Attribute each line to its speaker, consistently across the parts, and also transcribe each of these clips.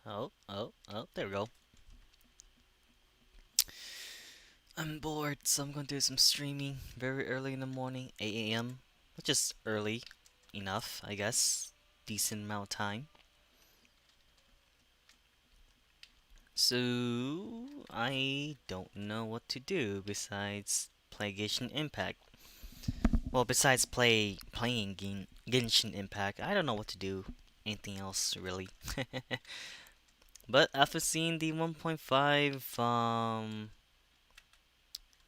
Speaker 1: There we go. I'm bored, so I'm gonna do some streaming very early in the morning, 8 a.m., which is early enough, I guess. Decent amount of time. So, I don't know what to do besides play Genshin Impact. Well, besides playing Genshin Impact, I don't know what to do. Anything else, really. But after seeing the 1.5,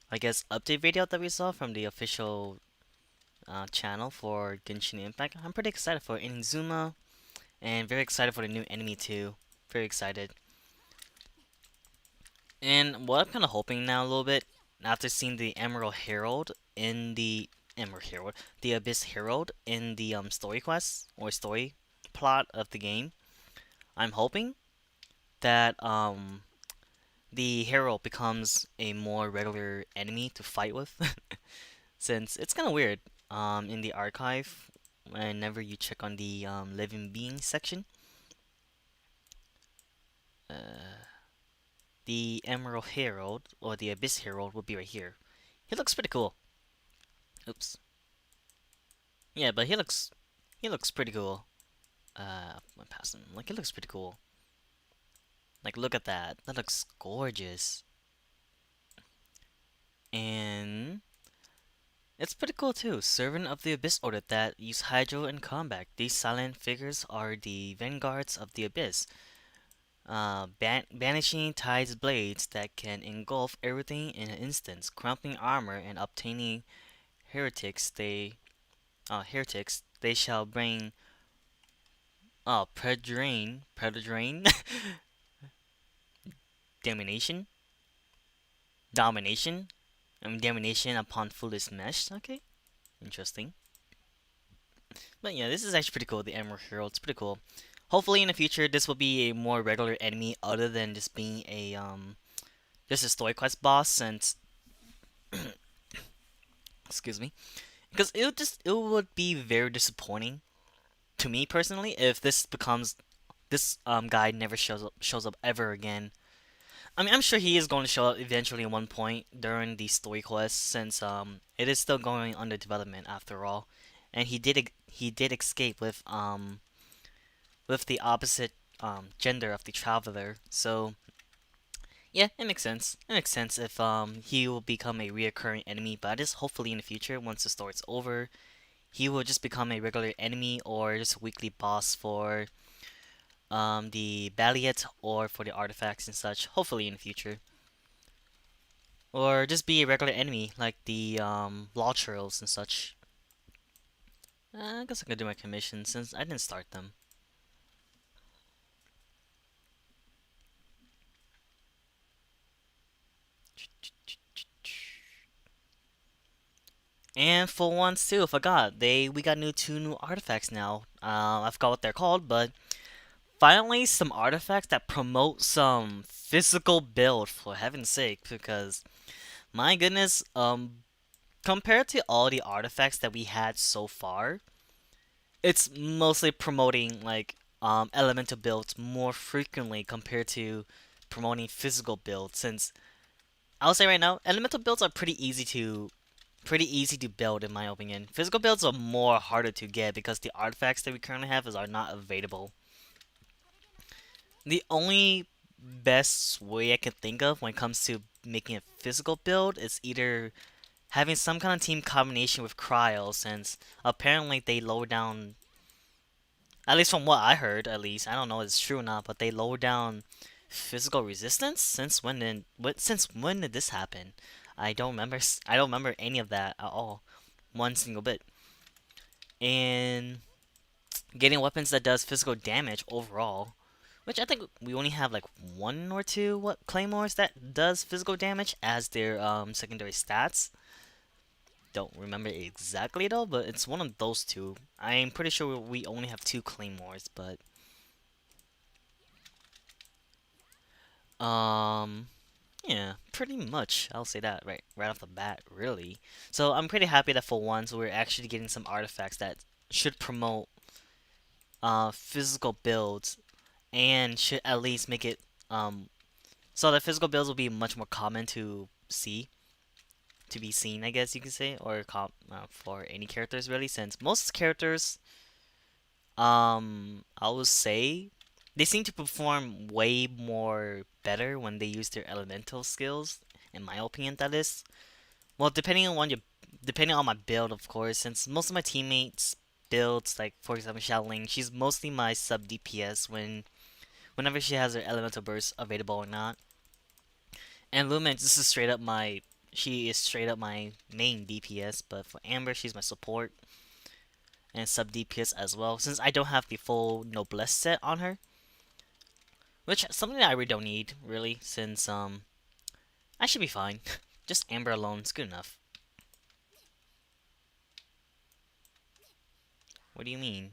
Speaker 1: I guess update video that we saw from the official channel for Genshin Impact. I'm pretty excited for Inazuma and very excited for the new enemy too. Very excited. And what I'm kind of hoping now a little bit after seeing the Emerald Herald in the Emerald Herald, the Abyss Herald in the story quest or story plot of the game, I'm hoping that the Herald becomes a more regular enemy to fight with, since it's kind of weird in the archive whenever you check on the living being section. Uh, the Emerald Herald or the Abyss Herald will be right here. He looks pretty cool. Oops. Yeah, but he looks pretty cool. I'm passing. Like, he looks pretty cool. Like, look at that. That looks gorgeous. And it's pretty cool too. Servant of the Abyss Order that use Hydro in combat. These silent figures are the vanguards of the Abyss. Banishing Tide's blades that can engulf everything in an instant, crumpling armor and obtaining heretics. They shall bring predrain, domination, domination, domination upon foolish mesh. Okay, interesting. But yeah, this is actually pretty cool. The Emerald Herald, it's pretty cool. Hopefully in the future this will be a more regular enemy other than just being just a story quest boss. Since excuse me, because it would be very disappointing to me personally if this guy never shows up ever again. I mean, I'm sure he is going to show up eventually at one point during the story quest, since it is still going under development after all, and he did escape with the opposite gender of the traveler. So yeah, it makes sense. It makes sense if he will become a reoccurring enemy, but just hopefully in the future, once the story's over, he will just become a regular enemy or just a weekly boss for the Balliet or for the artifacts and such. Hopefully in the future, or just be a regular enemy like the Law and such. I guess I could do my commission since I didn't start them. And for once too, I forgot we got two new artifacts now. I forgot what they're called, but finally some artifacts that promote some physical build for heaven's sake. Because my goodness, compared to all the artifacts that we had so far, it's mostly promoting like elemental builds more frequently compared to promoting physical builds. Since I'll say right now, elemental builds are pretty easy to build in my opinion. Physical builds are more harder to get because the artifacts that we currently have are not available. The only best way I can think of when it comes to making a physical build is either having some kind of team combination with Cryo, since apparently they lower down, at least from what I heard, at least I don't know if it's true or not, but they lower down physical resistance. Since when did this happen? I don't remember any of that at all, one single bit. And getting weapons that does physical damage overall, which I think we only have like one or two claymores that does physical damage as their secondary stats. Don't remember exactly though, but it's one of those two. I'm pretty sure we only have two claymores, but um yeah, pretty much. I'll say that right off the bat, really. So I'm pretty happy that for once we're actually getting some artifacts that should promote physical builds and should at least make it so the physical builds will be much more common to be seen, I guess you could say, or for any characters really, since most characters, I would say, they seem to perform way more better when they use their elemental skills. In my opinion, that is. Well, depending on my build, of course, since most of my teammates builds, like for example, Xiaoling, she's mostly my sub DPS whenever she has her elemental burst available or not. And Lumen, this is straight up my she is straight up my main DPS, but for Amber, she's my support and sub DPS as well. Since I don't have the full noblesse set on her, which is something that I really don't need, really, since I should be fine. Just Amber alone is good enough. What do you mean?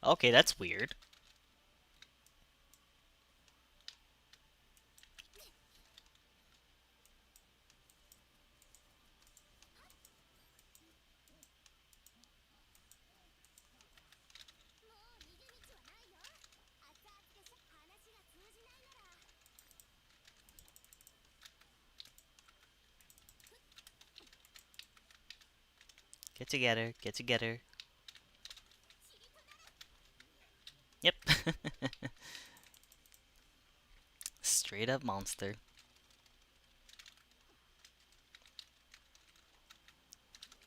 Speaker 1: Okay, that's weird. Get together, get together. Yep. Straight up monster.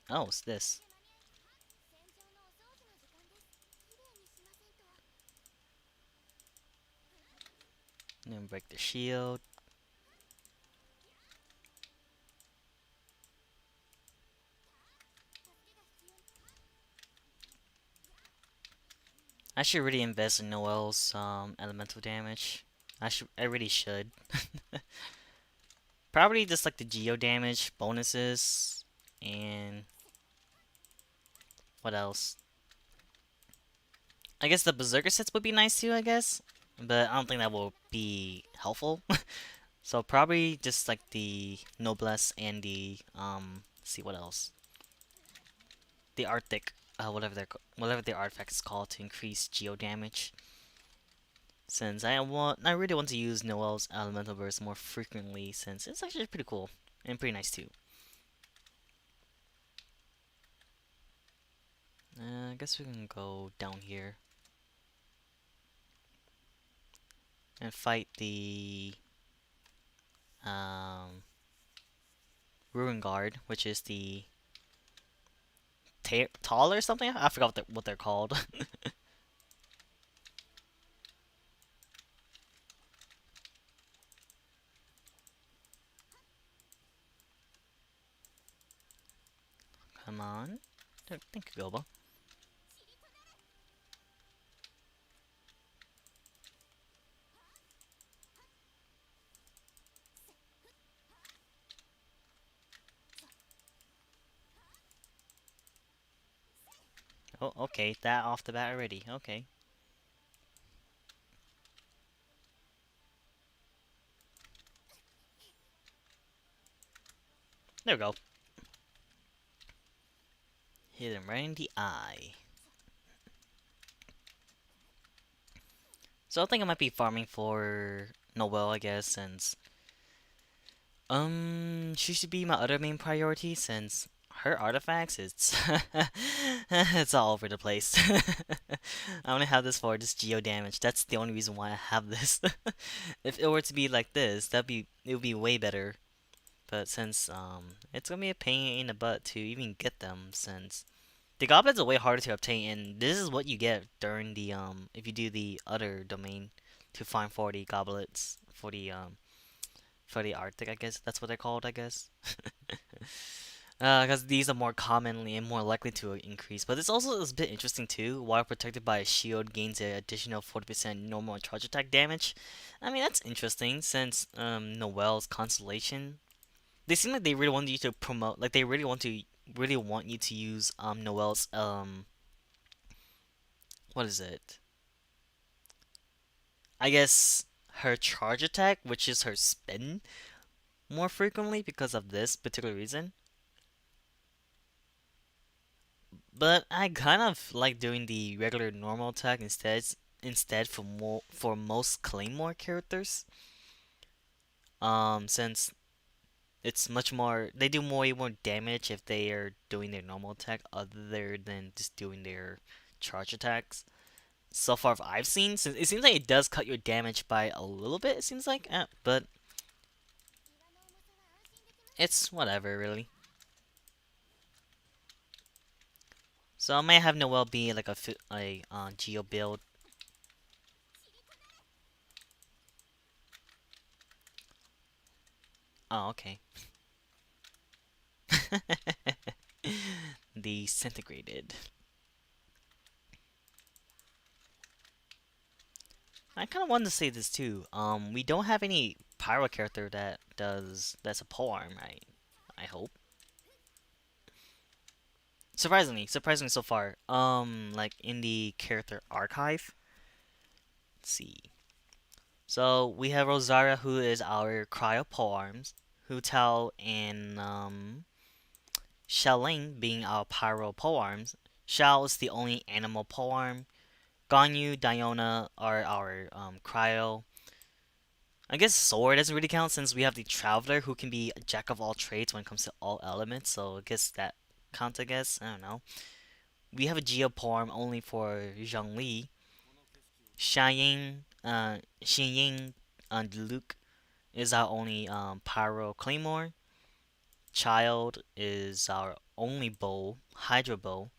Speaker 1: Oh, what's this? I'm gonna break the shield. I should really invest in Noel's elemental damage. I really should. Probably just like the geo damage bonuses and what else? I guess the berserker sets would be nice too, I guess. But I don't think that will be helpful. So probably just like the noblesse and the let's see what else. The Arctic, whatever the artifact is called to increase geo damage. Since I really want to use Noel's elemental burst more frequently, since it's actually pretty cool and pretty nice too. I guess we can go down here and fight the um, Ruin Guard, which is the tall or something. I forgot what they're called. Come on, thank you, Goba. Oh, okay, that off the bat already. Okay, there we go. Hit him right in the eye. So I think I might be farming for Noelle, I guess, since she should be my other main priority since her artifacts it's it's all over the place. I only have this for just geo damage. That's the only reason why I have this. If it were to be like this, it would be way better. But since it's gonna be a pain in the butt to even get them since the goblins are way harder to obtain and this is what you get during the if you do the other domain to find 40 goblets for the Arctic, I guess that's what they're called, I guess. Because these are more commonly and more likely to increase. But this also is a bit interesting too. While protected by a shield, gains an additional 40% normal charge attack damage. I mean, that's interesting since Noelle's Constellation. They seem like they really want you to promote, like they really want you to use Noelle's what is it? I guess her charge attack, which is her spin, more frequently because of this particular reason. But I kind of like doing the regular normal attack instead for most Claymore characters. Since it's much more they do more way more damage if they are doing their normal attack other than just doing their charge attacks. So far I've seen, since it seems like it does cut your damage by a little bit, it seems like, but it's whatever really. So I might have Noel be like a Geo build. Oh, okay. Disintegrated. I kind of wanted to say this too. We don't have any pyro character that's a polearm, right? I hope. Surprisingly so far. Like in the character archive. Let's see. So we have Rosaria, who is our cryo polearms. Hu Tao and Xiaoling being our pyro polearms. Xiao is the only animal polearm. Ganyu, Diona are our cryo. I guess Sword doesn't really count since we have the Traveler who can be a jack of all trades when it comes to all elements, so I guess that counts, I guess. I don't know. We have a Geoporm only for Zhongli. Xianying, Xinying, and Luke is our only Pyro Claymore. Child is our only bow, Hydro Bow.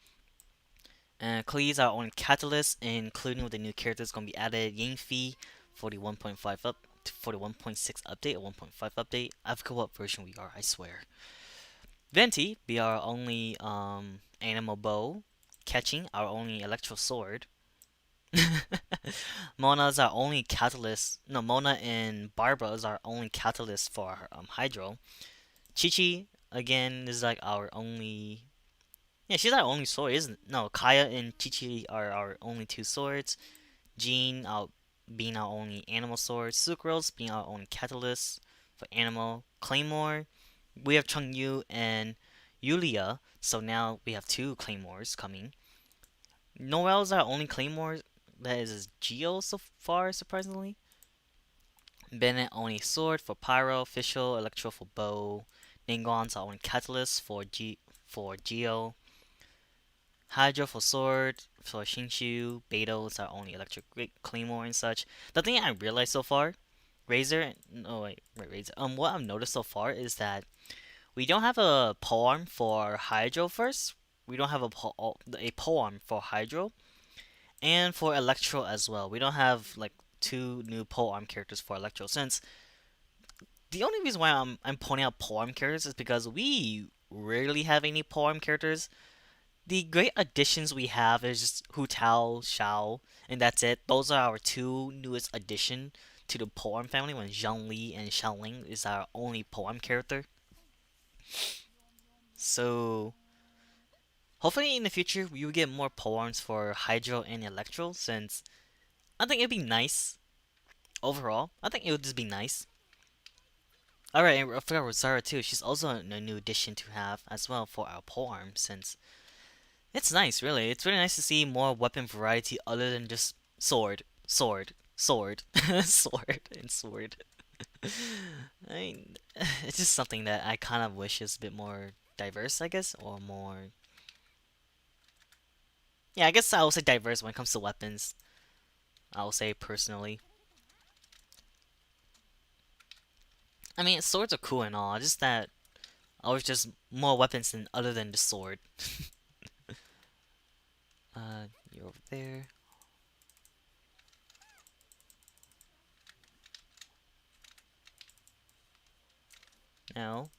Speaker 1: And Cleese our only Catalyst, including with the new characters going to be added. Yingfi, 41.5 up. 41.6 update or 1.5 update. I forget what version we are, I swear. Venti be our only animal bow. Catching our only electro sword. Mona is our only catalyst. No, Mona and Barbara is our only catalyst for Hydro. Chi again is like our only. Yeah, she's our only sword, isn't it? No, Kaya and Chi are our only two swords. Jean being our only animal sword. Sucrose being our only catalyst for animal. Claymore. We have Chungyu and Yulia, so now we have two claymores coming. Noel's our only claymore that is Geo so far, surprisingly. Bennett only sword for pyro, official, electro for bow. Ningon's our only catalyst for Geo. Hydro for sword for Shinshu. Beto's our only electric claymore and such. The thing I realized so far, Razor. No wait, Razor. What I've noticed so far is that we don't have a polearm for Hydro first. We don't have a polearm for Hydro and for Electro as well. We don't have like two new polearm characters for Electro since the only reason why I'm pointing out polearm characters is because we rarely have any polearm characters. The great additions we have is just Hu Tao, Xiao, and that's it. Those are our two newest addition to the polearm family when Zhang Li and Xiaoling is our only polearm character. So hopefully in the future we will get more polearms for Hydro and Electro since I think it'd be nice overall. I think it would just be nice. Alright, and I forgot Rosara too. She's also a new addition to have as well for our polearm since it's nice, really. It's really nice to see more weapon variety other than just sword, sword, sword, sword, and sword. I mean, it's just something that I kind of wish is a bit more diverse, I guess, or more. Yeah, I guess I will say diverse when it comes to weapons. I will say personally. I mean, swords are cool and all, just that I was just more weapons than other than the sword. You're over there. No.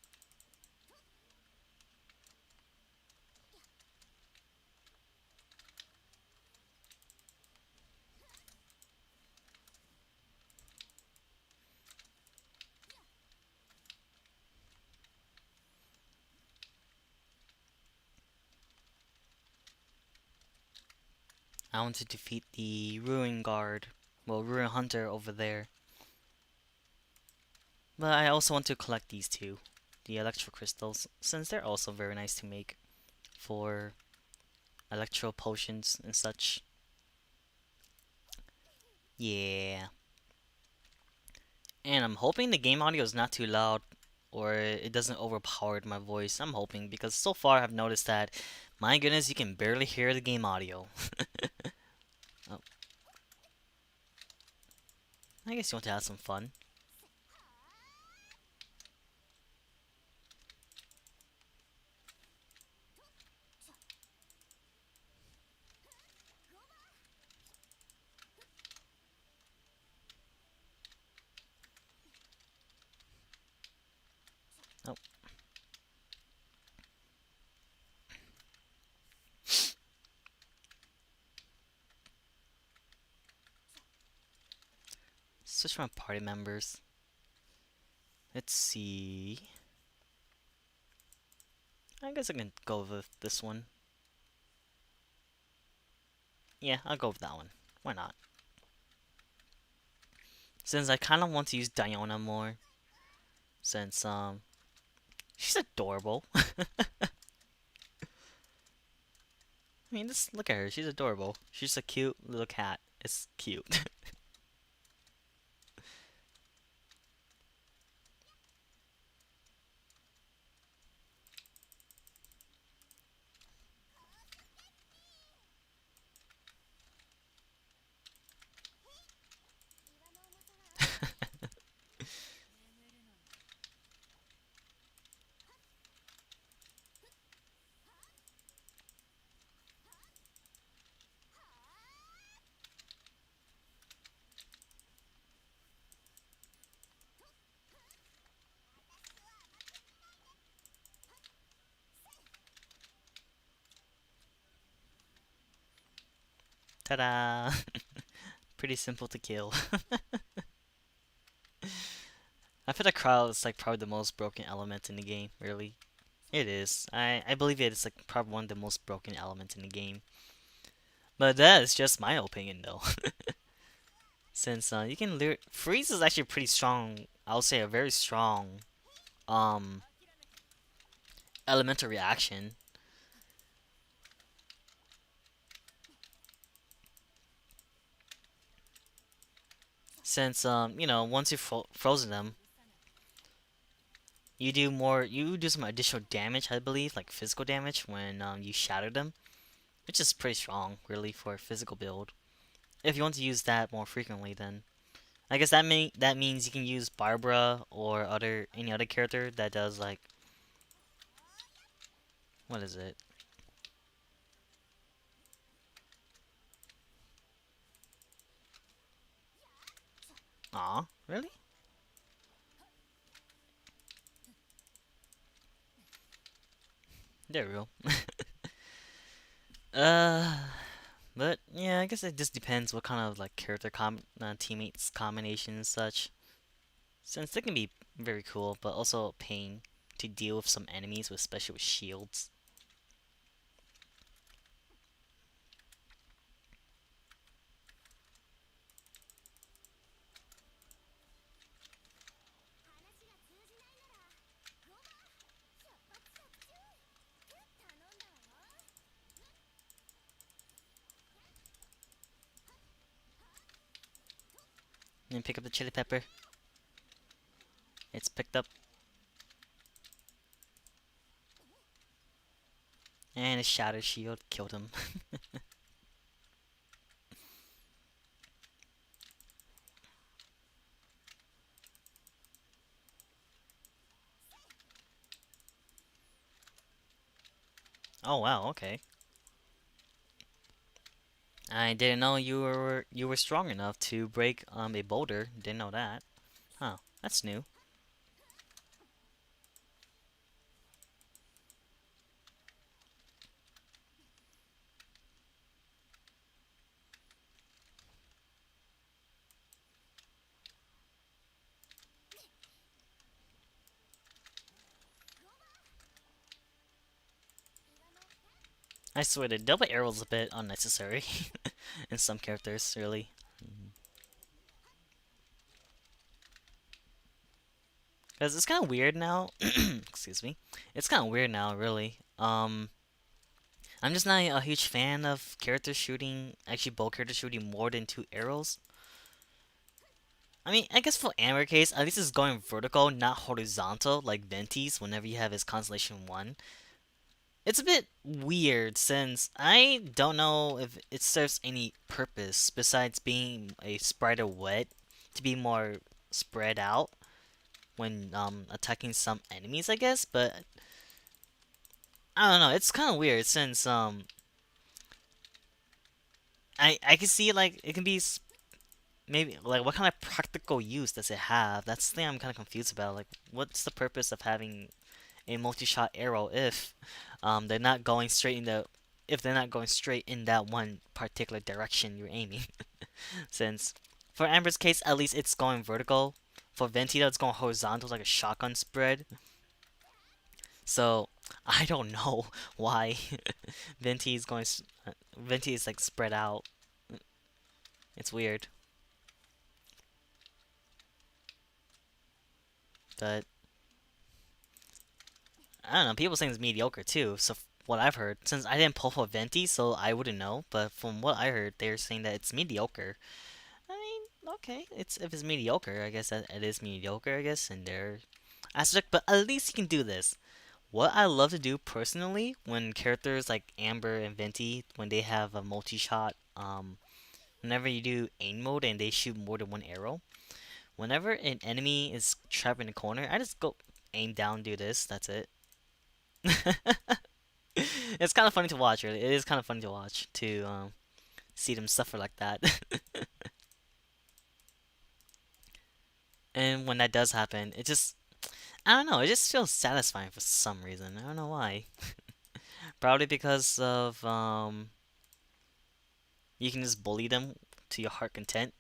Speaker 1: I want to defeat the Ruin Guard. Well, Ruin Hunter over there. But I also want to collect these two. The Electro Crystals, since they're also very nice to make for electro potions and such. Yeah. And I'm hoping the game audio is not too loud or it doesn't overpower my voice. I'm hoping because so far I've noticed that, my goodness, you can barely hear the game audio. Oh, I guess you want to have some fun. Oh, switch my party members. Let's see. I guess I can go with this one. Yeah, I'll go with that one. Why not? Since I kind of want to use Diona more. Since, she's adorable. I mean, just look at her. She's adorable. She's a cute little cat. It's cute. Ta-da! Pretty simple to kill. I feel like Crowd is like probably the most broken element in the game, really. It is. I believe it is like probably one of the most broken elements in the game. But that is just my opinion though. Since you can freeze is actually pretty strong. I would say a very strong um elemental reaction. Since once you've frozen them, you do some additional damage, I believe, like physical damage when you shatter them, which is pretty strong, really, for a physical build. If you want to use that more frequently, then I guess that means you can use Barbara or any other character that does like, what is it? Aw, really? There we go. uh, but yeah, I guess it just depends what kind of like teammates combination and such. Since they can be very cool, but also a pain to deal with some enemies with especially with shields. And pick up the chili pepper. It's picked up. And a shatter shield killed him. Oh wow, okay. I didn't know you were strong enough to break a boulder. Didn't know that. Huh, that's new. I swear the double arrow's a bit unnecessary in some characters, really. Because it's kind of weird now. Excuse me. It's kind of weird now, really. I'm just not a huge fan of characters shooting, actually bow characters shooting more than two arrows. I mean, I guess for Amber case, at least it's going vertical, not horizontal like Venti's whenever you have his Constellation 1. It's a bit weird since I don't know if it serves any purpose besides being a spreader wet to be more spread out when attacking some enemies, I guess, but I don't know, it's kind of weird since I can see like it can be maybe like what kind of practical use does it have? That's the thing I'm kind of confused about. Like, what's the purpose of having a multi-shot arrow they're not going straight in the if they're not going straight in that one particular direction you're aiming? Since for Amber's case, at least it's going vertical. For Ventito, it's going horizontal like a shotgun spread. So I don't know why Venti is going. Venti is like spread out. It's weird, but I don't know. People saying it's mediocre too. So what I've heard, since I didn't pull for Venti, so I wouldn't know. But from what I heard, they're saying that it's mediocre. I mean, okay, it's if it's mediocre, I guess that it is mediocre. I guess in their aspect, but at least you can do this. What I love to do personally when characters like Amber and Venti, when they have a multi-shot, whenever you do aim mode and they shoot more than one arrow, whenever an enemy is trapped in a corner, I just go aim down, do this. That's it. It's kind of funny to watch, really. It is kind of funny to watch to see them suffer like that. And when that does happen, it just I don't know. It just feels satisfying for some reason. I don't know why. Probably because of you can just bully them to your heart content.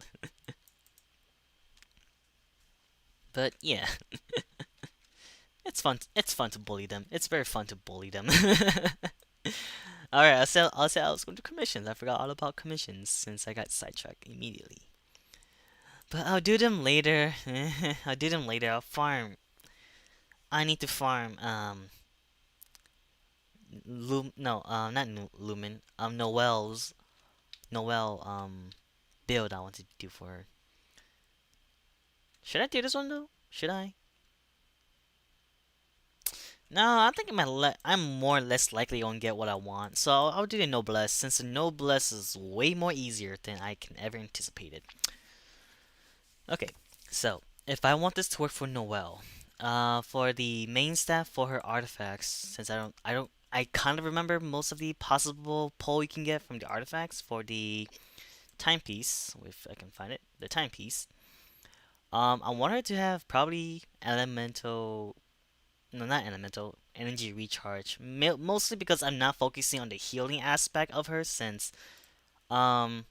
Speaker 1: But yeah, it's fun. It's fun to bully them. It's very fun to bully them. All right, I'll say I was going to commissions. I forgot all about commissions since I got sidetracked immediately. But I'll do them later. I'll do them later. I'll farm. I need to farm. No, not Lumen. Noelle. Build I want to do for her. Should I do this one though? Should I? No, I think I'm more or less likely gonna get what I want. So I'll do the Noblesse since the Noblesse is way more easier than I can ever anticipate it. Okay, so if I want this to work for Noelle, for the main stat for her artifacts, since I kind of remember most of the possible pull you can get from the artifacts for the timepiece, if I can find it, the timepiece. I want her to have probably elemental, no, not elemental, energy recharge. Mostly because I'm not focusing on the healing aspect of her, um,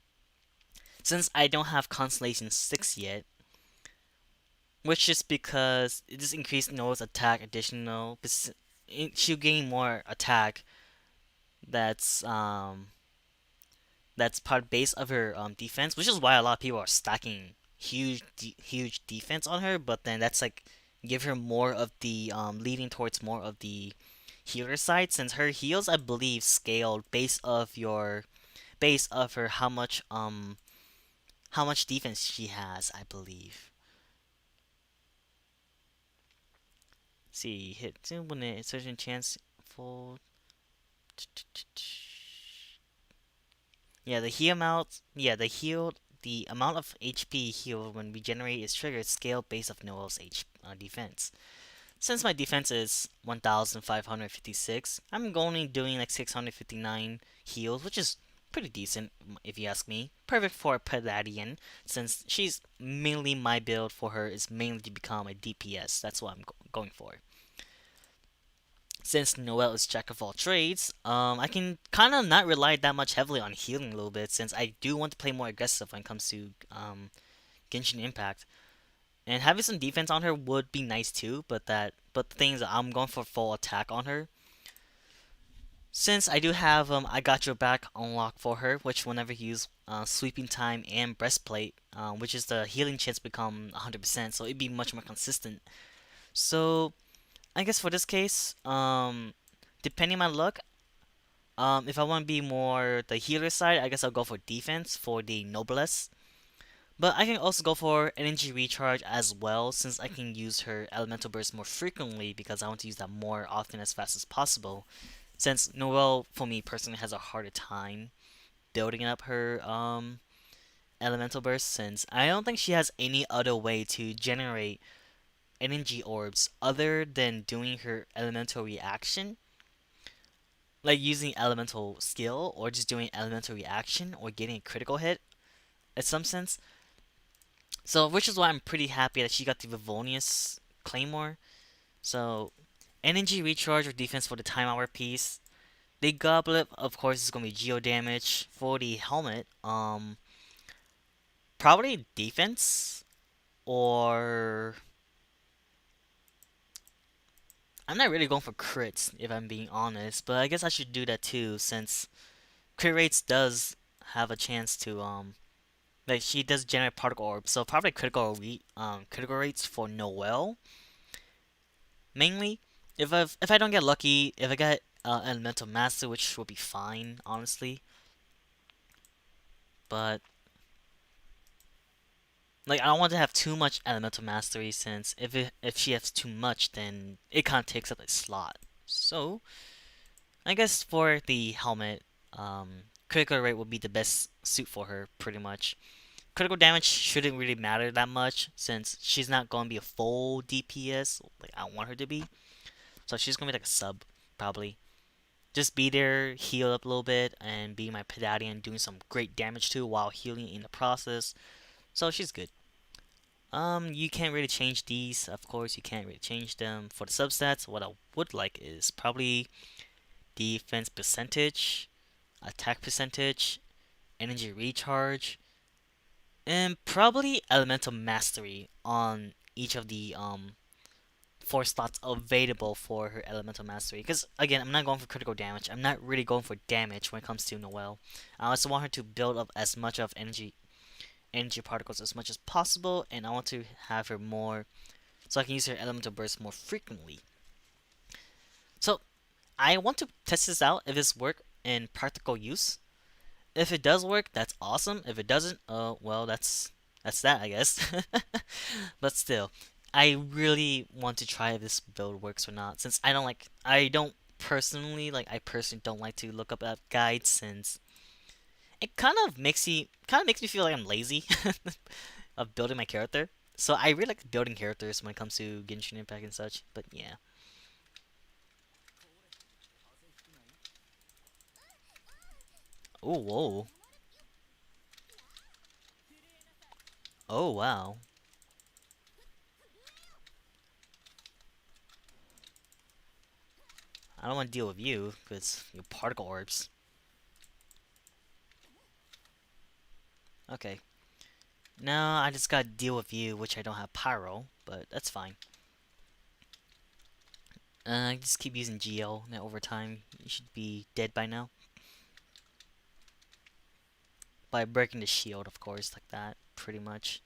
Speaker 1: since I don't have Constellation 6 yet, which is because it just increased Noah's attack additional. She'll gain more attack. That's that's part base of her defense, which is why a lot of people are stacking huge defense on her. But then that's like give her more of the leading towards more of the healer side, since her heals I believe scaled base of her how much defense she has, I believe. See, hit two when a certain chance full. Yeah, the heal amount. Yeah, the amount of HP healed when we generate is triggered scale based of Noel's defense. Since my defense is 1,556, I'm only doing like 659 heals, which is pretty decent if you ask me. Perfect for a Palladian, since she's mainly my build for her is mainly to become a DPS. That's what I'm going for. Since Noelle is jack of all trades, I can kind of not rely that much heavily on healing a little bit, since I do want to play more aggressive when it comes to Genshin Impact. And having some defense on her would be nice too, but the thing is I'm going for full attack on her. Since I do have I got your back unlocked for her, which whenever you use sweeping time and breastplate, which is the healing chance become 100%, so it'd be much more consistent. So I guess for this case, depending on my luck, If I want to be more the healer side, I guess I'll go for defense for the Noblesse. But I can also go for energy recharge as well, since I can use her elemental burst more frequently because I want to use that more often as fast as possible. Since Noelle, for me personally, has a harder time building up her elemental burst, since I don't think she has any other way to generate energy orbs other than doing her elemental reaction, like using elemental skill or just doing elemental reaction or getting a critical hit in some sense. So, which is why I'm pretty happy that she got the Vivonius Claymore. So, energy recharge or defense for the time hour piece. The goblet, of course, is gonna be geo damage for the helmet. Probably defense or I'm not really going for crits if I'm being honest, but I guess I should do that too since crit rates does have a chance to like she does generate particle orbs, so probably critical rates for Noelle mainly. If I don't get lucky, if I get elemental master, which will be fine honestly, but like I don't want to have too much elemental mastery since if she has too much, then it kind of takes up a slot. So I guess for the helmet, critical rate would be the best suit for her pretty much. Critical damage shouldn't really matter that much since she's not going to be a full DPS like I want her to be. So she's going to be like a sub probably. Just be there, heal up a little bit, and be my Pedadian doing some great damage too while healing in the process. So she's good. You can't really change these. Of course, you can't really change them. For the substats, what I would like is probably defense percentage, attack percentage, energy recharge, and probably elemental mastery on each of the four slots available for her elemental mastery. Because again, I'm not going for critical damage. I'm not really going for damage when it comes to Noelle. I also want her to build up as much of energy particles as much as possible, and I want to have her more so I can use her elemental burst more frequently. So I want to test this out if this work in practical use. If it does work, that's awesome. If it doesn't, well, that's that, I guess. But still, I really want to try if this build works or not. Since I don't personally like, I personally don't like to look up guides since it kind of makes me feel like I'm lazy of building my character. So I really like building characters when it comes to Genshin Impact and such. But yeah. Oh whoa. Oh wow. I don't want to deal with you because you're particle orbs. Okay. Now I just gotta deal with you, which I don't have pyro, but that's fine. I just keep using GL, and over time you should be dead by now. By breaking the shield, of course, like that, pretty much.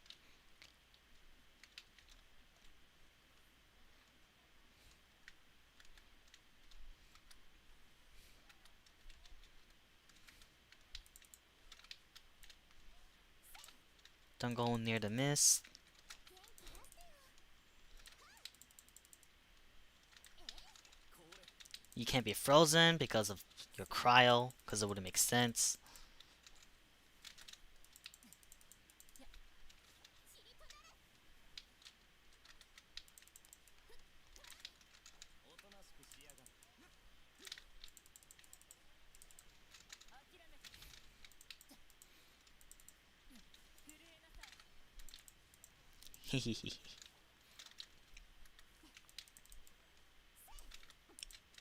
Speaker 1: Don't go near the mist. You can't be frozen because of your cryo, because it wouldn't make sense.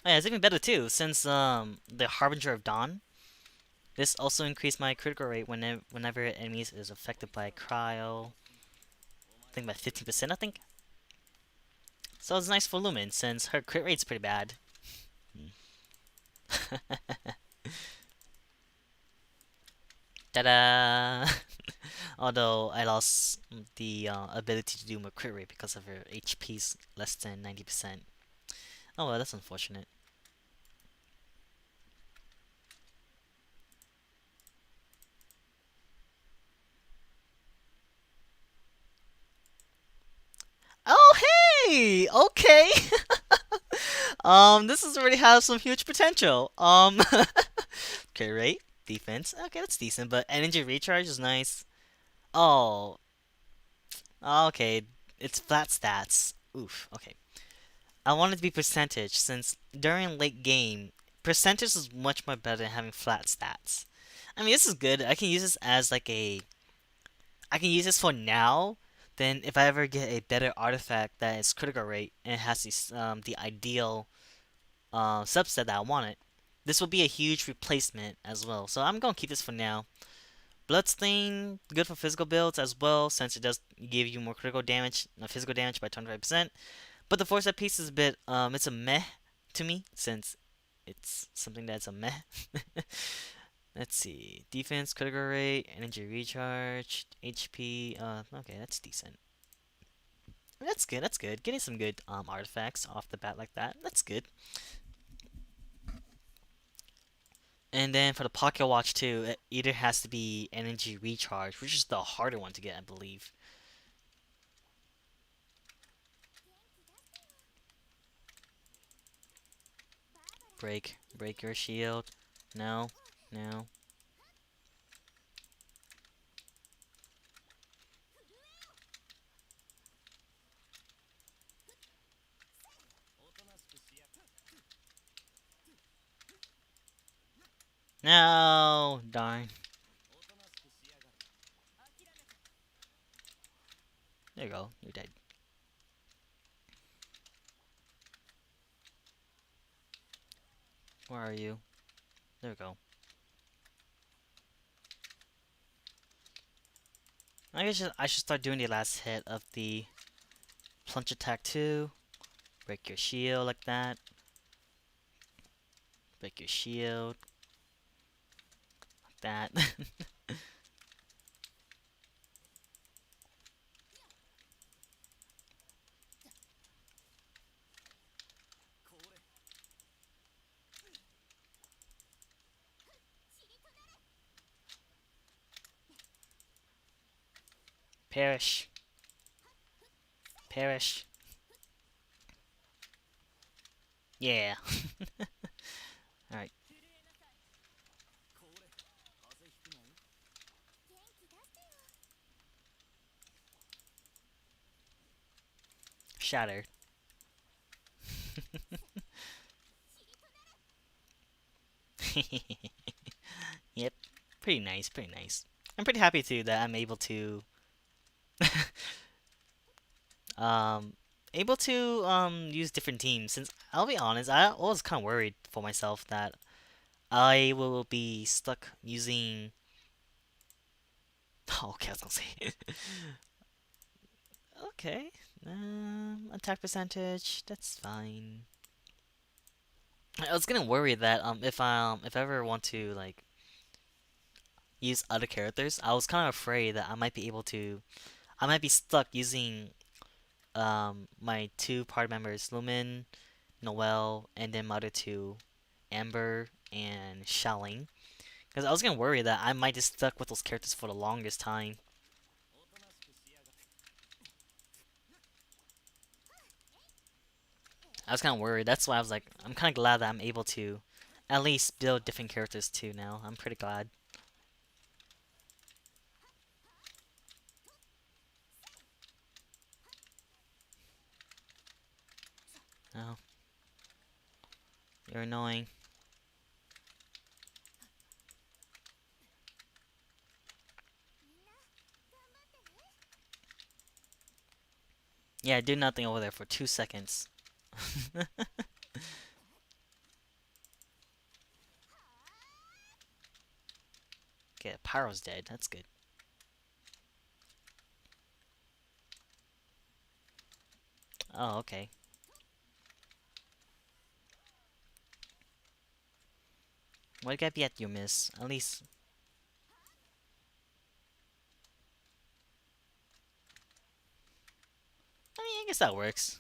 Speaker 1: Oh, yeah, it's even better too, since the Harbinger of Dawn. This also increased my critical rate whenever enemies is affected by cryo. I think by 15%, I think. So it's nice for Lumen, since her crit rate's pretty bad. Ta-da! Although I lost the ability to do more crit rate because of her HP's less than 90%. Oh well, that's unfortunate. really? Okay. This is already has some huge potential. Okay, right? Defense. Okay, that's decent, but energy recharge is nice. Oh, okay. It's flat stats. Oof. Okay. I want it to be percentage since during late game, percentage is much more better than having flat stats. I mean, this is good. I can use this as like a. I can use this for now. Then if I ever get a better artifact that is critical rate and has the ideal subset that I wanted, this will be a huge replacement as well. So I'm gonna keep this for now. Bloodstain, good for physical builds as well, since it does give you more critical damage, physical damage by 25%. But the force up piece is a bit, it's a meh to me, since it's something that's a meh. Let's see, defense, critical rate, energy recharge, HP. Okay, that's decent. That's good. That's good. Getting some good artifacts off the bat like that. That's good. And then for the Pocket Watch too, it either has to be energy recharge, which is the harder one to get, I believe. Break your shield. No, no. No, darn. There you go. You're dead. Where are you? There we go. I guess I should start doing the last hit of the plunge attack too. Break your shield like that. Break your shield like that. Perish. Perish. Yeah. Alright. Shatter. Yep. Pretty nice, pretty nice. I'm pretty happy too that I'm um able to use different teams since I'll be honest, I was kind of worried for myself that I will be stuck using oh, okay, I was gonna say okay. Attack percentage, that's fine. I was gonna worry that if I ever want to like use other characters, I was kind of afraid that I might be stuck using my two party members, Lumen, Noel, and then my other two, Amber and Shelling. Because I was gonna worry that I might just stuck with those characters for the longest time. I was kind of worried. That's why I was like, I'm kind of glad that I'm able to at least build different characters too now. I'm pretty glad. Oh, you're annoying. Yeah, do nothing over there for 2 seconds. Okay, Pyro's dead. That's good. Oh, okay. Why gotta be at you, miss? At least. I mean, I guess that works.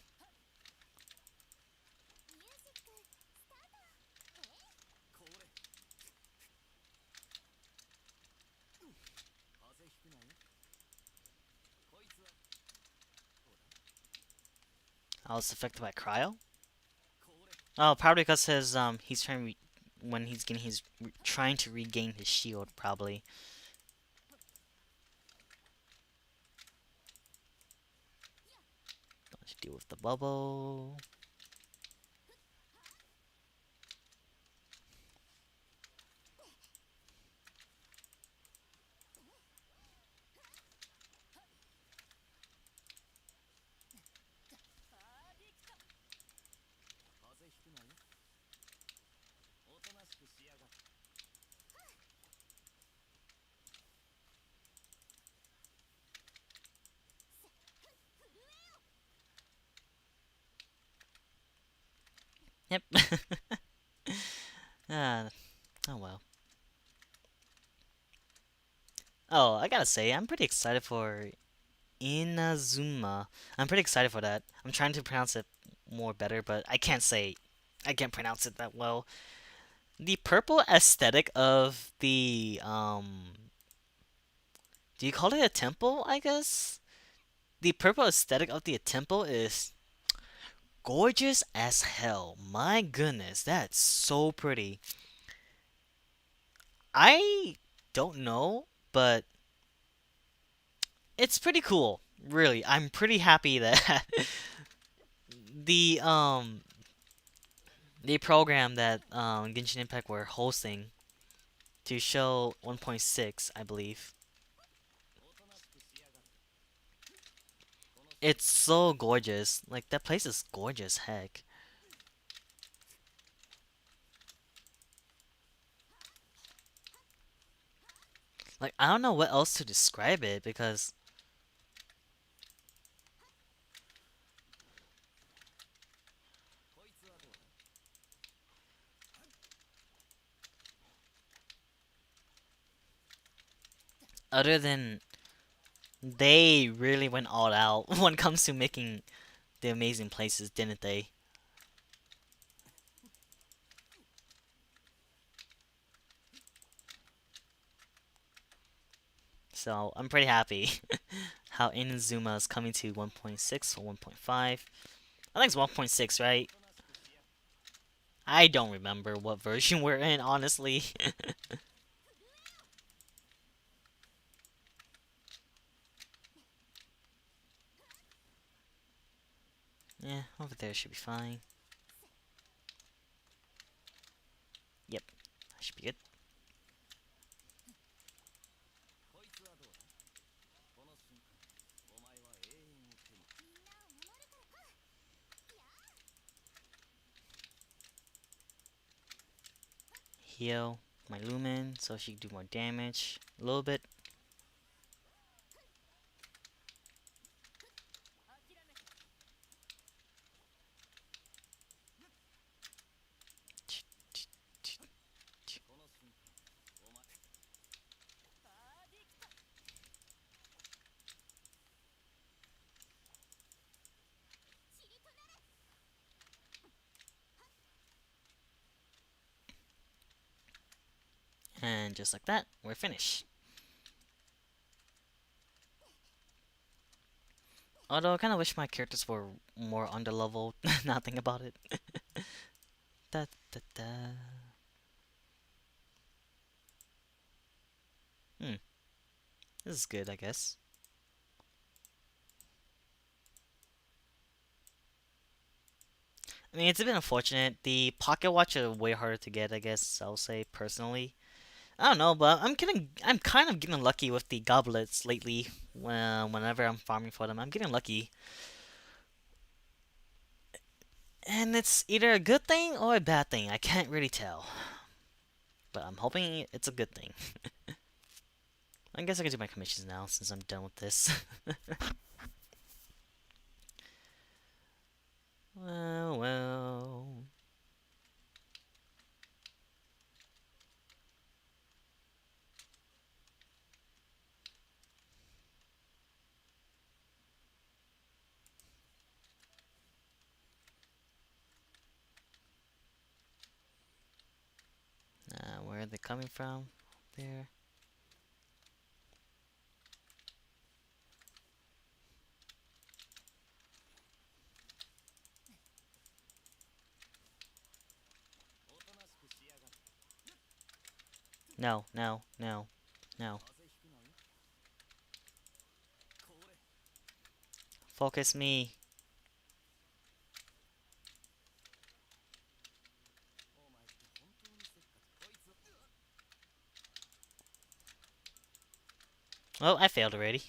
Speaker 1: How it's affected by cryo? Oh, probably because his he's trying when he's getting his trying to regain his shield probably. Let's deal with the bubble. Yep. Ah, oh well. Oh, I gotta say, I'm pretty excited for Inazuma. I'm pretty excited for that. I'm trying to pronounce it more better, but I can't pronounce it that well. The purple aesthetic of the do you call it a temple, I guess? The purple aesthetic of the temple is gorgeous as hell. My goodness, that's so pretty. I don't know, but it's pretty cool. Really, I'm pretty happy that the the program that Genshin Impact were hosting to show 1.6, I believe. It's so gorgeous. Like that place is gorgeous, heck. Like I don't know what else to describe it because other than they really went all out when it comes to making the amazing places, didn't they? So I'm pretty happy how Inazuma is coming to 1.6 or 1.5. I think it's 1.6, right? I don't remember what version we're in, honestly. Yeah, over there should be fine. Yep, that should be good. Heal my Lumen so she can do more damage. A little bit. And just like that, we're finished. Although I kind of wish my characters were more underleveled. Now think about it. Da, da, da. Hmm, this is good, I guess. I mean, it's a bit unfortunate. The pocket watch are way harder to get, I guess. I'll say personally. I don't know, but I'm kind of getting lucky with the goblets lately. Whenever I'm farming for them, I'm getting lucky, and it's either a good thing or a bad thing. I can't really tell, but I'm hoping it's a good thing. I guess I can do my commissions now since I'm done with this. Well, well. Where are they coming from? There. No, no, no, no. Focus me. Oh, I failed already.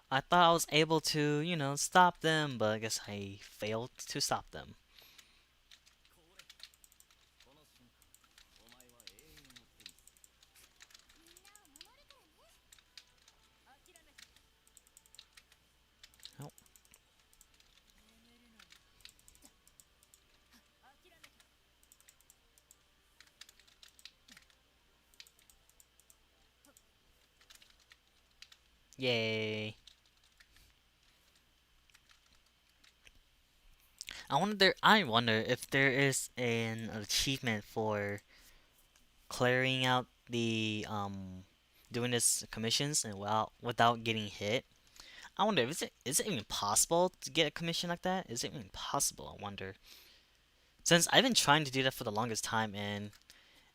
Speaker 1: I thought I was able to, stop them, but I guess I failed to stop them. Oh, yay. I wonder if there is an achievement for clearing out the doing this commissions and without getting hit. I wonder if is it even possible to get a commission like that? Is it even possible? I wonder. Since I've been trying to do that for the longest time and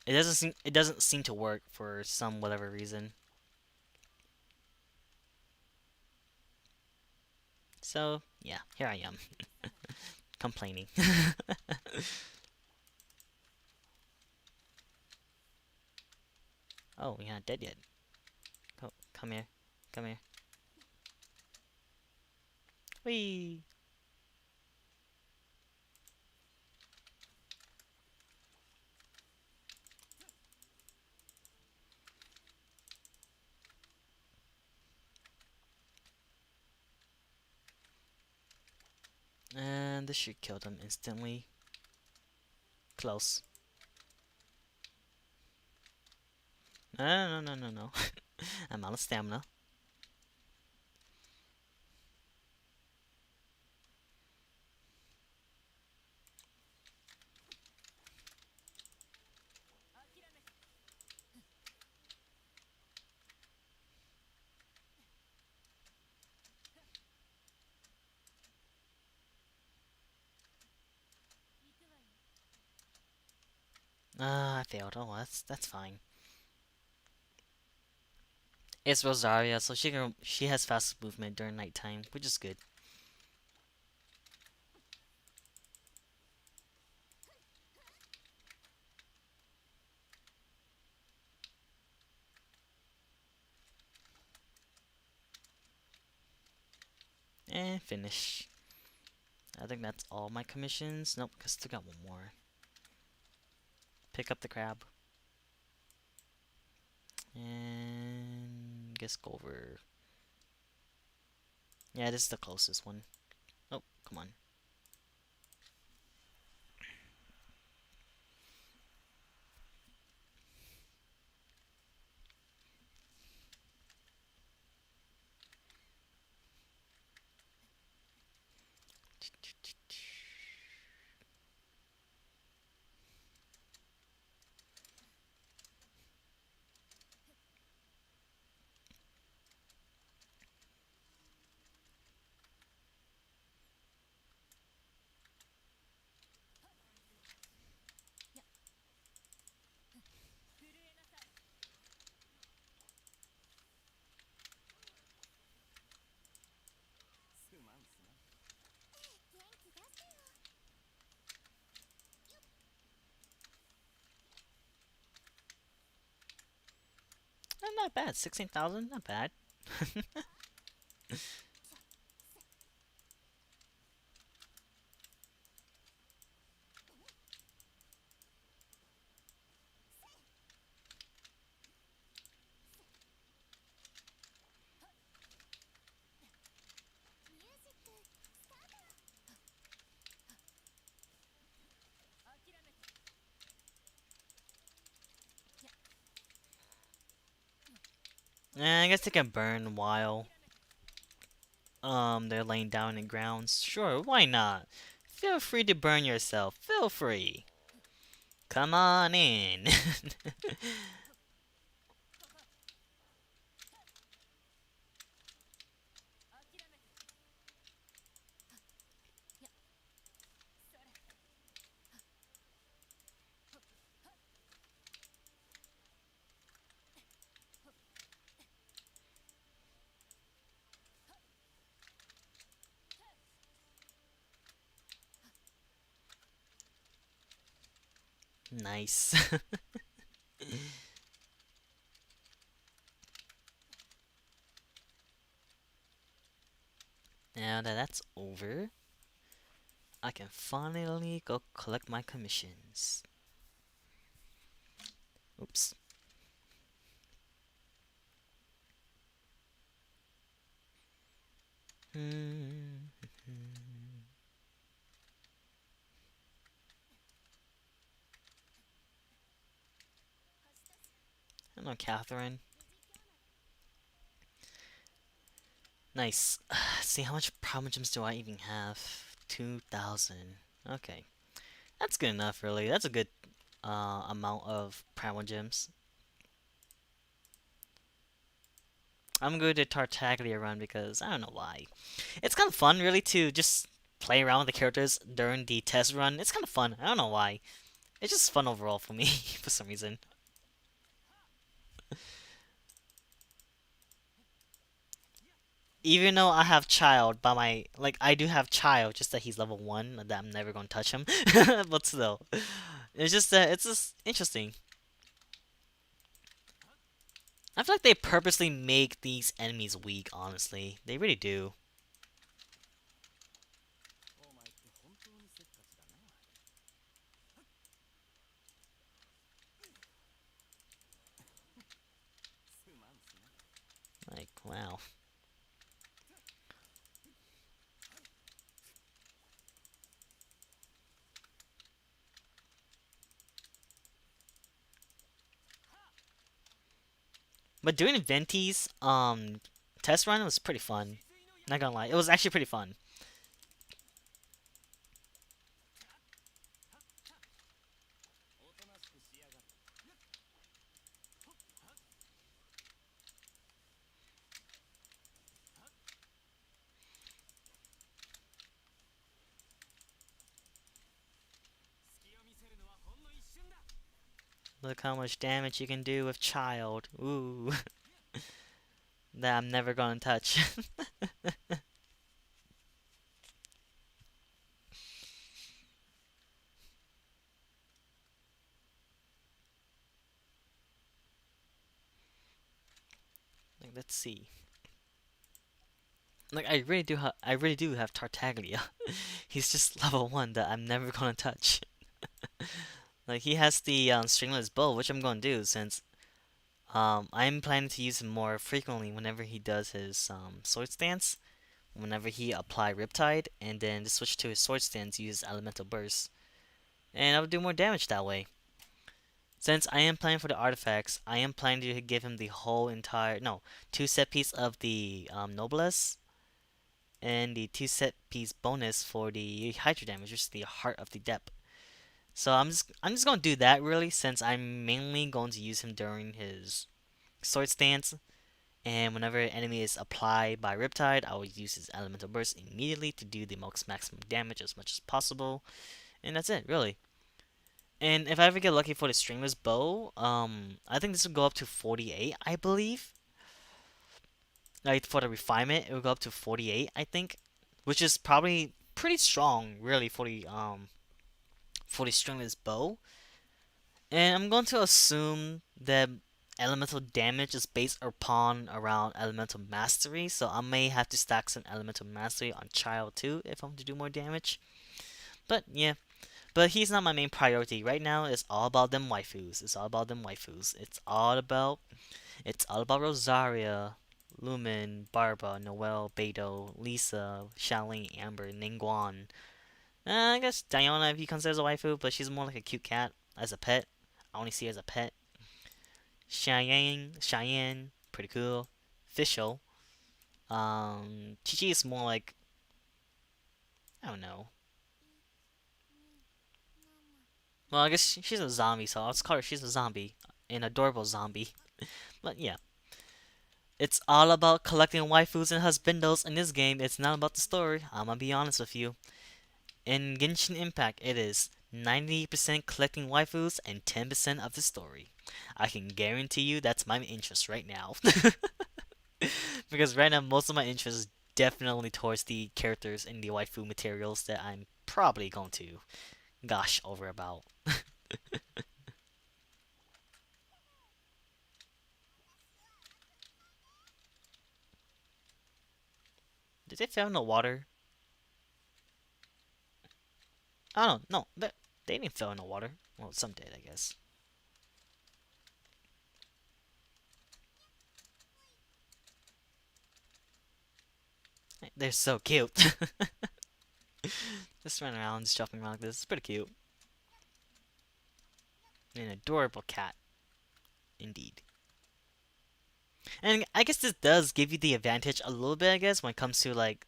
Speaker 1: it doesn't seem to work for some whatever reason. So yeah, here I am complaining. Oh, you're not dead yet. Come here, come here. Whee! And this should kill them instantly. Close. No, no, no, no, no, no. I'm out of stamina. Ah, I failed. Oh, that's fine. It's Rosaria, so she has fast movement during nighttime, which is good. And finish. I think that's all my commissions. Nope, I still got one more. Pick up the crab. And guess go over. Yeah, this is the closest one. Oh, come on. Not bad. 16,000, not bad. I guess they can burn while they're laying down in grounds. Sure, why not? Feel free to burn yourself. Feel free. Come on in. Nice. Now that that's over, I can finally go collect my commissions. Oops. Hmm. Hello, Catherine. Nice. See, how much problem gems do I even have? 2,000. Okay. That's good enough, really. That's a good amount of Primal Gems. I'm going to Tartaglia run because I don't know why. It's kind of fun, really, to just play around with the characters during the test run. It's kind of fun. I don't know why. It's just fun overall for me, for some reason. Even though I have Child, by my like, I do have Child, just that he's level 1, that I'm never gonna touch him. But still, it's just that it's just interesting. I feel like they purposely make these enemies weak, honestly. They really do. Like, wow. But doing Venti's test run was pretty fun. Not gonna lie, it was actually pretty fun. Look how much damage you can do with Child. Ooh, that I'm never gonna touch. Like, let's see. Like, I really do have Tartaglia. He's just level 1 that I'm never gonna touch. Like, he has the stringless bow, which I'm gonna do since I'm planning to use him more frequently whenever he does his sword stance. Whenever he apply Riptide, and then just switch to his sword stance, use Elemental Burst, and I'll do more damage that way. Since I am planning for the artifacts, I am planning to give him the whole entire no 2 set piece of the Noblesse and the 2 set piece bonus for the Hydra damage, which is the Heart of the Depth. So I'm just gonna do that really, since I'm mainly going to use him during his sword stance. And whenever an enemy is applied by Riptide, I will use his Elemental Burst immediately to do the most maximum damage as much as possible. And that's it, really. And if I ever get lucky for the Stringless Bow, I think this will go up to 48, I believe. Like, for the refinement, it will go up to 48, I think. Which is probably pretty strong, really, for the Stringless Bow. And I'm going to assume that elemental damage is based upon around elemental mastery, so I may have to stack some elemental mastery on Child too if I'm to do more damage. But yeah, but he's not my main priority right now. It's all about them waifus. It's all about them waifus. It's all about Rosaria, Lumen, Barba, Noelle, Beidou, Lisa, Xiaoling, Amber, Ningguang. I guess Diana if you consider a waifu, but she's more like a cute cat as a pet. I only see her as a pet. Cheyenne, pretty cool. Fischl. Chi is more like, I don't know. Well, I guess she's a zombie, so let's call her she's a zombie. An adorable zombie. But yeah. It's all about collecting waifus and husbandos in this game. It's not about the story. I'm gonna be honest with you. In Genshin Impact, it is 90% collecting waifus and 10% of the story. I can guarantee you that's my interest right now. Because right now, most of my interest is definitely towards the characters and the waifu materials that I'm probably going to gosh over about. Did they fell in the water? Oh no, they didn't fall in the water. Well, some did, I guess. They're so cute. Just running around, just jumping around like this. It's pretty cute. An adorable cat, indeed. And I guess this does give you the advantage a little bit, I guess, when it comes to like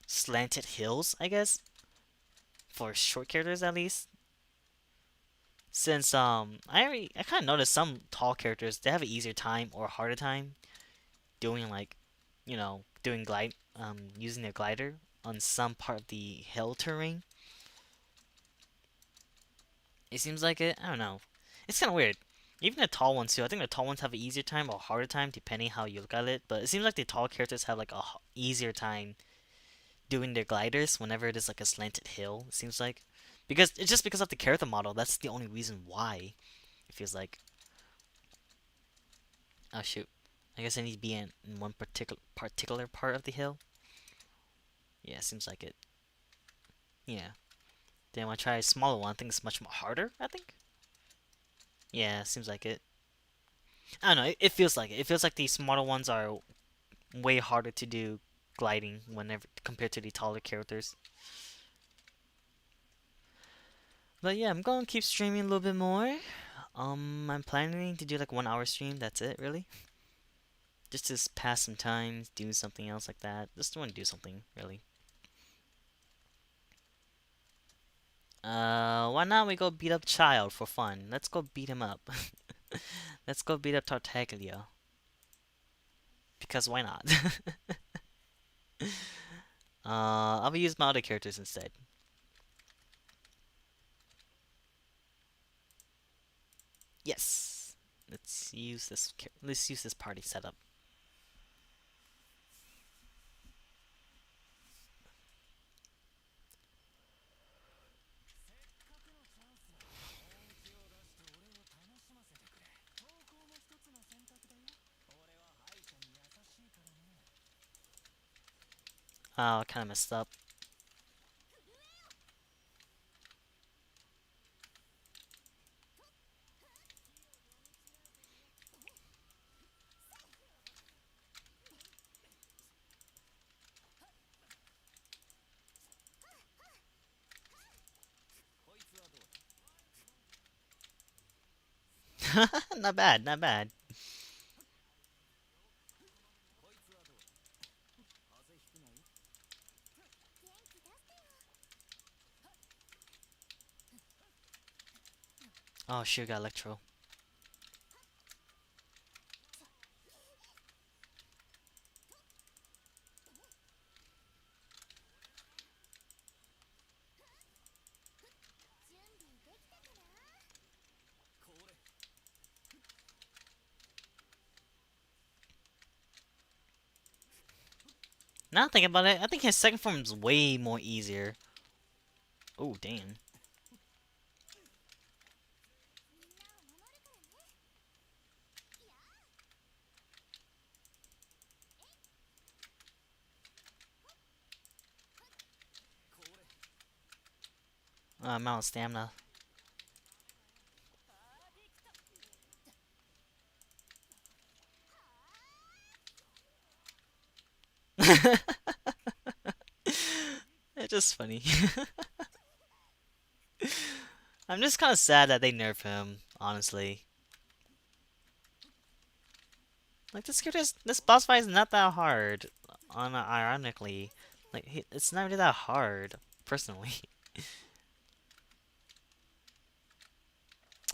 Speaker 1: slanted hills, I guess, for short characters at least. Since I kind of noticed some tall characters they have an easier time or a harder time doing like, doing glide using their glider on some part of the hill terrain. It seems like it. I don't know. It's kind of weird. Even the tall ones too. I think the tall ones have an easier time or harder time depending how you look at it. But it seems like the tall characters have like a easier time doing their gliders whenever it is like a slanted hill. It seems like because it's just because of the character model. That's the only reason why it feels like. Oh shoot. I guess I need to be in one particular part of the hill. Yeah, seems like it. Yeah. Then when I try a smaller one, I think it's much more harder. I think. Yeah, seems like it. I don't know. It feels like it. It feels like the smaller ones are way harder to do gliding whenever compared to the taller characters. But yeah, I'm gonna keep streaming a little bit more. I'm planning to do like 1 hour stream. That's it, really. Just to pass some time, do something else like that. Just want to do something, really. Why not we go beat up Child for fun? Let's go beat him up. Let's go beat up Tartaglia. Because why not? I'll use my other characters instead. Yes. Let's use this party setup. Oh, I kind of messed up. Not bad, not bad. Oh, shoot, got Electro. Now thinking about it, I think his second form is way more easier. Oh, damn. Amount of stamina. It's just funny. I'm just kind of sad that they nerf him, honestly. Like this boss fight is not that hard. Ironically, like it's not really that hard, personally.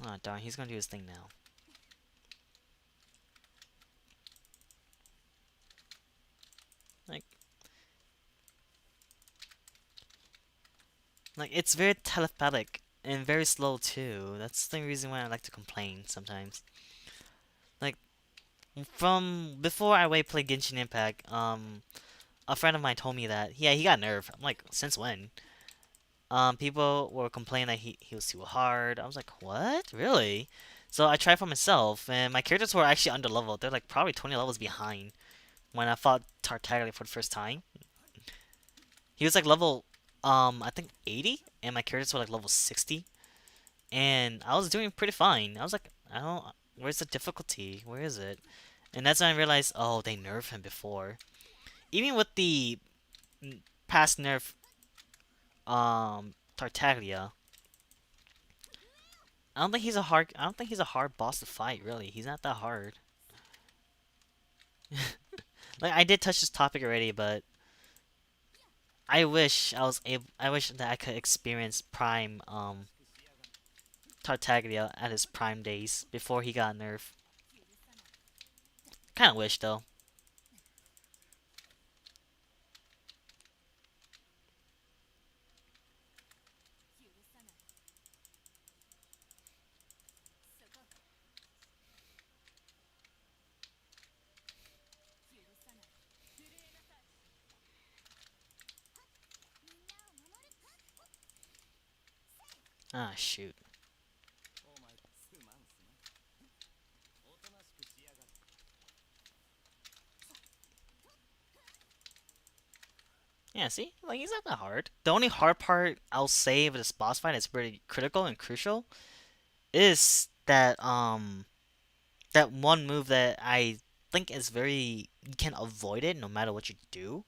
Speaker 1: Oh darn, he's gonna do his thing now. Like, like it's very telepathic and very slow too. That's the reason why I like to complain sometimes. Like from before I played Genshin Impact, a friend of mine told me that yeah he got nerfed. I'm like, since when? People were complaining that he was too hard. I was like, what? Really? So I tried for myself, and my characters were actually under leveled. They're like probably 20 levels behind when I fought Tartaglia for the first time. He was like level, I think 80, and my characters were like level 60, and I was doing pretty fine. I was like, I don't, where's the difficulty? Where is it? And that's when I realized, oh, they nerfed him before. Even with the past nerf, Tartaglia, I don't think he's a hard boss to fight. Really, he's not that hard. Like I did touch this topic already, but I wish that I could experience Prime Tartaglia at his prime days before he got nerfed. Kind of wish though. Ah shoot. Yeah, see, like he's not that hard. The only hard part I'll say with this boss fight is pretty critical and crucial is that one move that I think is very you can avoid it no matter what you do.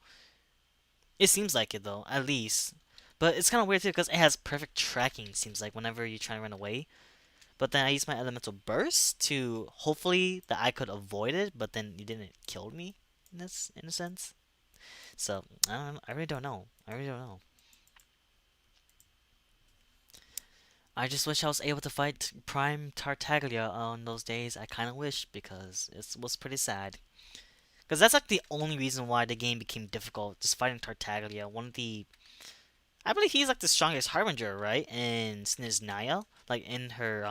Speaker 1: It seems like it though, at least. But it's kind of weird too because it has perfect tracking. Seems like whenever you try to run away. But then I used my elemental burst to hopefully that I could avoid it. But then you didn't kill me in a sense. So I really don't know. I really don't know. I just wish I was able to fight Prime Tartaglia on those days. I kind of wish because it was pretty sad. Because that's like the only reason why the game became difficult. Just fighting Tartaglia, one of the I believe he's like the strongest harbinger, right? In Sniznaya, like in her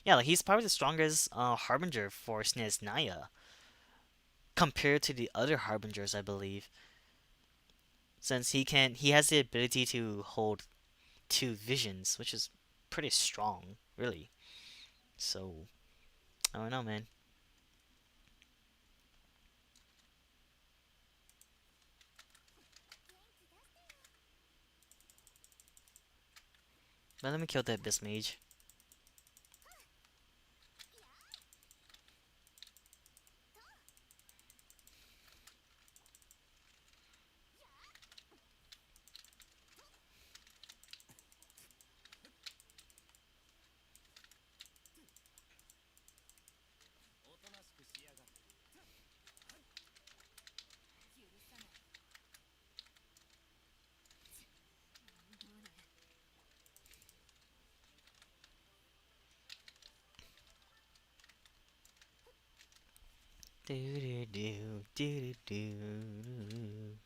Speaker 1: yeah, like he's probably the strongest harbinger for Sniznaya compared to the other harbingers, I believe. Since he has the ability to hold two visions, which is pretty strong, really. So I don't know, man. But let me kill the Abyss Mage. Do do do do do do.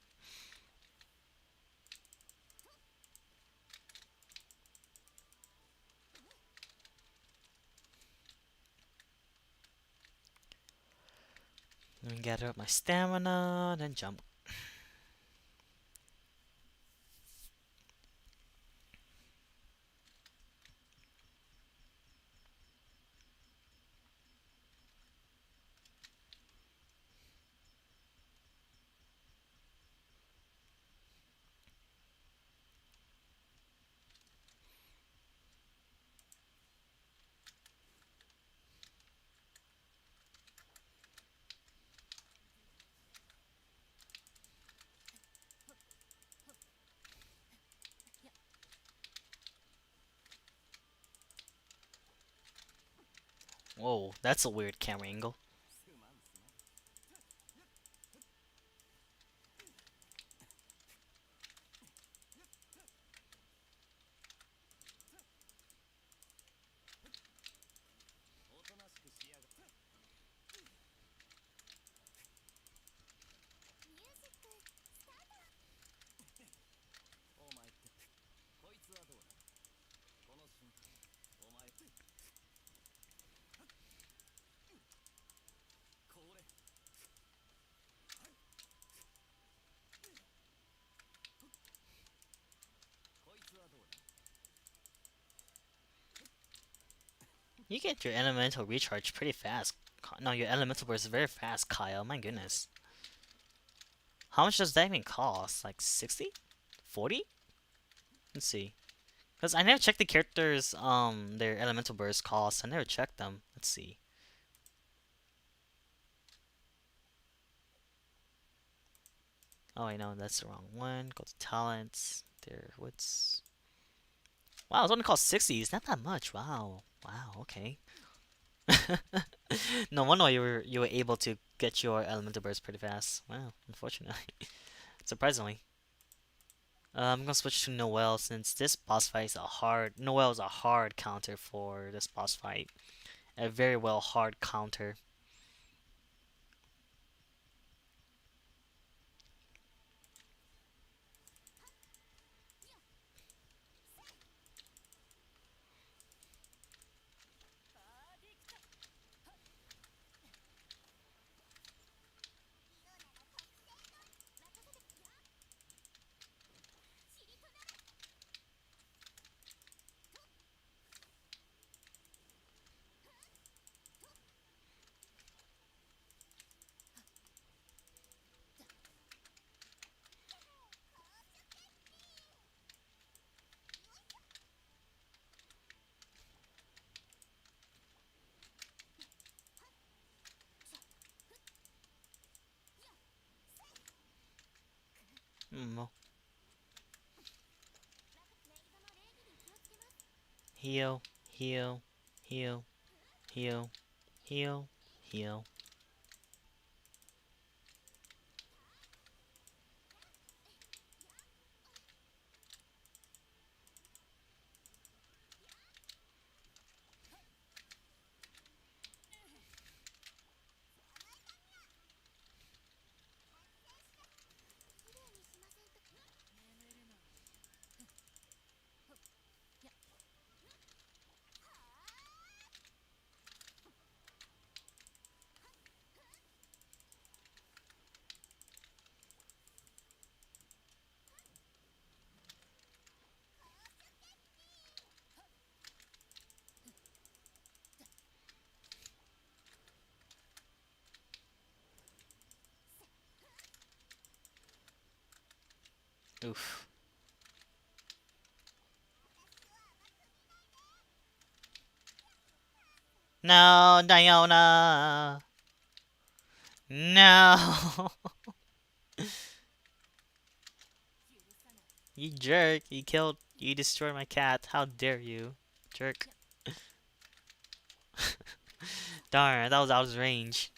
Speaker 1: Let me gather up my stamina, then jump. Whoa, that's a weird camera angle. You get your elemental recharge pretty fast. No, your elemental burst is very fast, Kyle. My goodness. How much does that even cost? Like 60? 40? Let's see. Because I never checked the characters, their elemental burst costs. I never checked them. Let's see. Oh, I know, that's the wrong one. Go to talents. There, what's... Wow, it's only cost 60. It's not that much. Wow. Wow, okay. No wonder you were able to get your elemental burst pretty fast. Wow, unfortunately. Surprisingly. I'm gonna switch to Noel since this boss fight is a hard... Noel is a hard counter for this boss fight. A very well hard counter. Well, heal, heal, heal, heal, heal, heal. Oof. No, Diona! No! You jerk! You destroyed my cat. How dare you, jerk! Darn, that was out of range.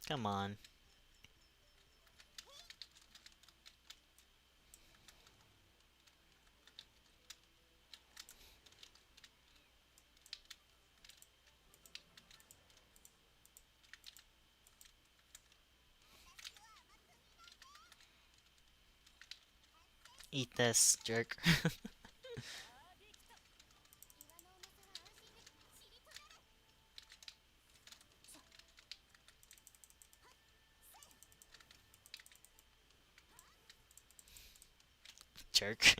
Speaker 1: Come on. Eat this, jerk. Jerk.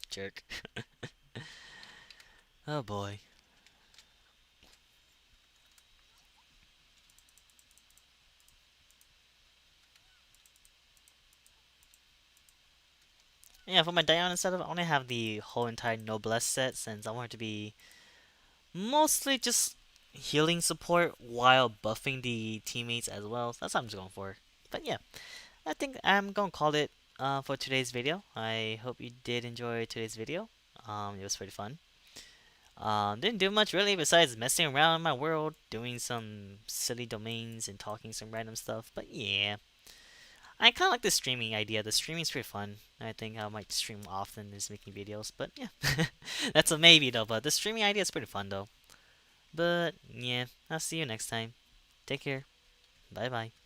Speaker 1: Jerk. Oh boy. Yeah, for my Diana setup, I only have the whole entire Noblesse set since I want it to be mostly just healing support while buffing the teammates as well. So that's what I'm just going for. But yeah, I think I'm gonna call it for today's video. I hope you did enjoy today's video. It was pretty fun. Didn't do much really besides messing around in my world, doing some silly domains and talking some random stuff. But yeah, I kind of like the streaming idea. The streaming's pretty fun. I think I might stream often as making videos. But yeah, that's a maybe though. But the streaming idea is pretty fun though. But yeah, I'll see you next time. Take care. Bye bye.